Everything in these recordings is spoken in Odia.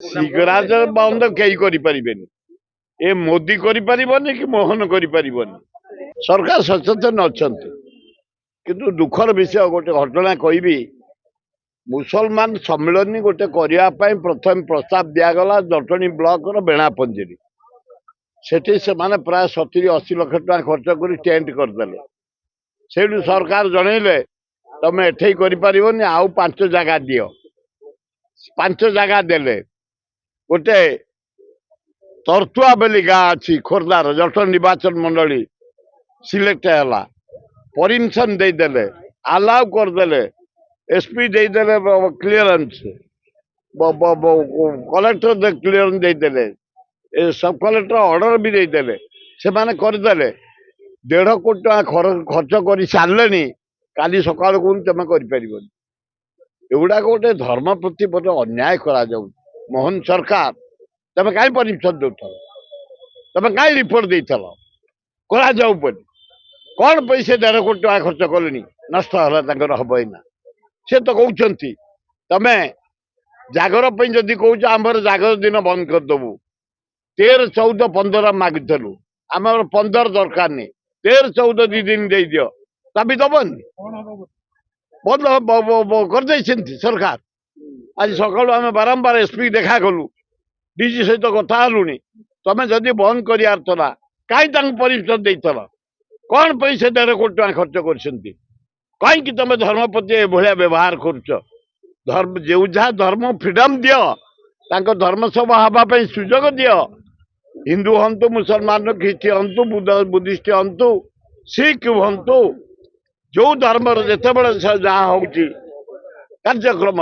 ସିଂହରାଜ ବନ୍ଦ କେହି କରିପାରିବେନି। ଏ ମୋଦି କରିପାରିବନି କି ମୋହନ କରିପାରିବନି। ସରକାର ସଚେତନ ଅଛନ୍ତି, କିନ୍ତୁ ଦୁଃଖର ବିଷୟ ଗୋଟେ ଘଟଣା କହିବି। ମୁସଲମାନ ସମ୍ମିଳନୀ ଗୋଟେ କରିବା ପାଇଁ ପ୍ରଥମେ ପ୍ରସ୍ତାବ ଦିଆଗଲା ଜଟଣୀ ବ୍ଲକର ବେଣାପଞ୍ଜିରେ। ସେଠି ସେମାନେ ପ୍ରାୟ 70-80 ଲକ୍ଷ ଟଙ୍କା ଖର୍ଚ୍ଚ କରି ଟେଣ୍ଟ କରିଦେଲେ। ସେଇଠୁ ସରକାର ଜଣେଇଲେ ତମେ ଏଠେଇ କରିପାରିବନି, ଆଉ 5 ଜାଗା ଦିଅ। 5 ଜାଗା ଦେଲେ। ଗୋଟେ ତର୍ତୁଆ ବୋଲି ଗାଁ ଅଛି ଖୋର୍ଦ୍ଧାର, ଜଟଣୀ ନିର୍ବାଚନ ମଣ୍ଡଳୀ ସିଲେକ୍ଟ ହେଲା, ପରମିଶନ ଦେଇଦେଲେ, ଆଲାଉ କରିଦେଲେ, ଏସପି ଦେଇଦେଲେ କ୍ଲିୟରେନ୍ସ, କଲେକ୍ଟର କ୍ଲିୟରେନ୍ସ ଦେଇଦେଲେ, ସବ କଲେକ୍ଟର ଅର୍ଡର ବି ଦେଇଦେଲେ। ସେମାନେ କରିଦେଲେ। 1.5 କୋଟି ଟଙ୍କା ଖର୍ଚ୍ଚ କରି ସାରିଲେଣି। କାଲି ସକାଳୁ କହୁନି ତମେ କରିପାରିବନି। ଏଗୁଡାକ ଗୋଟେ ଧର୍ମ ପ୍ରତି ଗୋଟେ ଅନ୍ୟାୟ କରାଯାଉଛି। ମୋହନ ସରକାର ତମେ କାହିଁ ପରମିଶନ ଦଉଥିଲ? ତମେ କାହିଁ ରିପୋର୍ଟ ଦେଇଥିଲ କରାଯାଉ ବୋଲି? କଣ ପାଇଁ ସେ 1.5 କୋଟି ଟଙ୍କା ଖର୍ଚ୍ଚ କଲେଣି? ନଷ୍ଟ ହେଲା ତାଙ୍କର ହବ ଏଇନା। ସେ ତ କହୁଛନ୍ତି ତମେ ଜାଗର ପାଇଁ ଯଦି କହୁଛ ଆମର ଜାଗର ଦିନ ବନ୍ଦ କରିଦବୁ। 13, 14, 15 ମାଗିଥିଲୁ, ଆମର 15 ଦରକାର ନାହିଁ, 13, 14 2 ଦିନ ଦେଇଦିଅ। ତମେ ଦବନି? ବନ୍ଦ କରିଦେଇଛନ୍ତି ସରକାର। ଆଜି ସକାଳୁ ଆମେ ବାରମ୍ବାର ଏସପି ଦେଖା କଲୁ, ଡିଜି ସହିତ କଥା ହେଲୁଣି। ତମେ ଯଦି ବନ୍ଦ କରିବାର ଥିଲା କାହିଁ ତାଙ୍କୁ ପରମିଶନ ଦେଇଥିଲ? କଣ ପାଇଁ ସେ 1.5 କୋଟି ଟଙ୍କା ଖର୍ଚ୍ଚ କରିଛନ୍ତି? କାହିଁକି ତମେ ଧର୍ମ ପ୍ରତି ଏଭଳିଆ ବ୍ୟବହାର କରୁଛ? ଯେଉଁ ଯାହା ଧର୍ମ ଫ୍ରିଡମ ଦିଅ, ତାଙ୍କ ଧର୍ମ ସଭା ହେବା ପାଇଁ ସୁଯୋଗ ଦିଅ। ହିନ୍ଦୁ ହୁଅନ୍ତୁ, ମୁସଲମାନ, ଖ୍ରୀଷ୍ଟିୟ ହୁଅନ୍ତୁ, ବୁଦ୍ଧିଷ୍ଟ ହୁଅନ୍ତୁ, ଶିଖ ହୁଅନ୍ତୁ, ଯୋଉ ଧର୍ମର ଯେତେବେଳେ ଯାହା ହଉଛି କାର୍ଯ୍ୟକ୍ରମ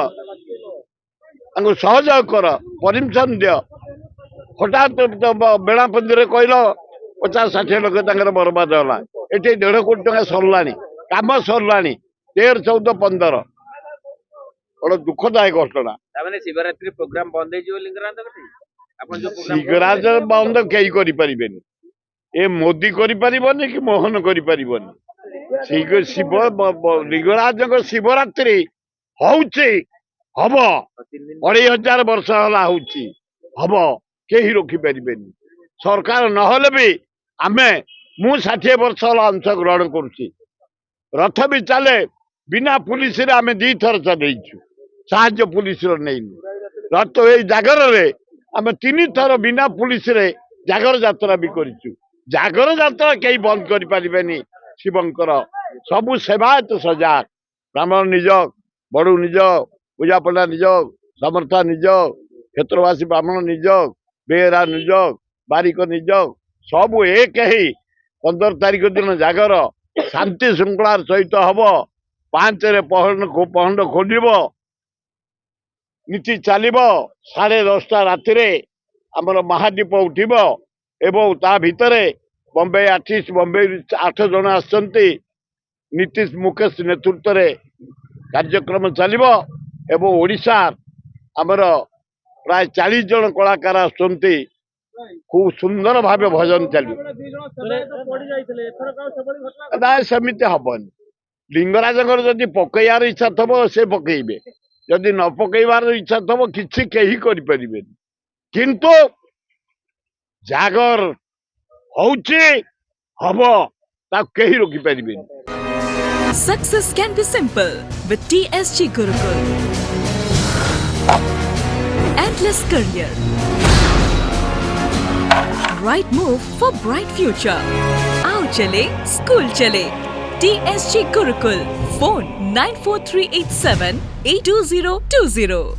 ତାଙ୍କୁ ସହଯୋଗ କର, ପରମିଶନ ଦିଅ। ହଠାତ୍ ବେଣାପଞ୍ଜିରେ କହିଲ 50-60 ଲକ୍ଷ ତାଙ୍କର ବରବାଦ ହେଲା। ଏଠି 1.5 କୋଟି ଟଙ୍କା ସରିଲାଣି, କାମ ସରିଲାଣି। 13, 14, 15 ବଡ଼ ଦୁଃଖଦାୟକ ଘଟଣା। ଶିବରାତ୍ରି ପ୍ରୋଗ୍ରାମ ବନ୍ଦ ହେଇଯିବ ଲିଙ୍ଗରାଜ? ସିଂହରାଜ ବନ୍ଦ କେହି କରିପାରିବେନି। ଏ ମୋଦି କରିପାରିବନି କି ମୋହନ କରିପାରିବନି। ଲିଙ୍ଗରାଜଙ୍କ ଶିବରାତ୍ରି ହଉଛି, ହବ। 2500 ବର୍ଷ ହେଲା ହଉଛି, ହବ। କେହି ରୋକିପାରିବେନି। ସରକାର ନହେଲେ ବି ମୁଁ 60 ବର୍ଷ ହେଲା ଅଂଶଗ୍ରହଣ କରୁଛି। ରଥ ବି ଚାଲେ ବିନା ପୁଲିସରେ। ଆମେ 2 ଥର ଚଲେଇଛୁ, ସାହାଯ୍ୟ ପୁଲିସର ନେଇନୁ। ରଥ ଏଇ ଜାଗରରେ ଆମେ 3 ଥର ବିନା ପୁଲିସରେ ଜାଗର ଯାତ୍ରା ବି କରିଛୁ। ଜାଗର ଯାତ୍ରା କେହି ବନ୍ଦ କରିପାରିବେନି। ଶିବଙ୍କର ସବୁ ସେବାୟତ ସଜାଗ। ବ୍ରାହ୍ମଣ ନିଯୋଗ, ବଡୁ ନିଯୋଗ, ପୂଜା ପଣ୍ଡା ନିଯୋଗ, ସମର୍ଥା ନିଯୋଗ, କ୍ଷେତ୍ରବାସୀ ବ୍ରାହ୍ମଣ ନିଯୋଗ, ବେହେରା ନିଯୋଗ, ବାରିକ ନିଯୋଗ, ସବୁ ଏକ ହେଇ 15 ତାରିଖ ଦିନ ଜାଗର ଶାନ୍ତି ଶୃଙ୍ଖଳାର ସହିତ ହବ। 5ରେ ପହଣ୍ଡ ଖୋଲିବ, ନୀତି ଚାଲିବ। 10:30 ରାତିରେ ଆମର ମହାଦୀପ ଉଠିବ ଏବଂ ତା ଭିତରେ ବମ୍ବେ ଆର୍ଟିଷ୍ଟ, ବମ୍ବେରୁ 8 ଜଣ ଆସିଛନ୍ତି। ନୀତିଶ ମୁକେଶ ନେତୃତ୍ୱରେ କାର୍ଯ୍ୟକ୍ରମ ଚାଲିବ ଏବଂ ଓଡ଼ିଶା ଆମର ପ୍ରାୟ 40 ଜଣ କଳାକାର ଆସୁଛନ୍ତି। ଖୁବ ସୁନ୍ଦର ଭାବେ ଭଜନ ଚାଲିବ। ନାଇଁ, ସେମିତି ହବନି। ଲିଙ୍ଗରାଜଙ୍କର ଯଦି ପକେଇବାର ଇଚ୍ଛା ଥବ ସେ ପକେଇବେ, ଯଦି ନ ପକେଇବାର ଇଚ୍ଛା ଥବ କିଛି କେହି କରିପାରିବେନି। କିନ୍ତୁ ଜାଗର ହଉଛି, ହବ, ତାକୁ କେହି ରୋକିପାରିବେନି। Success can be simple with TSG Gurukul. Endless career. Right move for bright future. Aao chale, school chale. TSG Gurukul. Phone 94387 82020.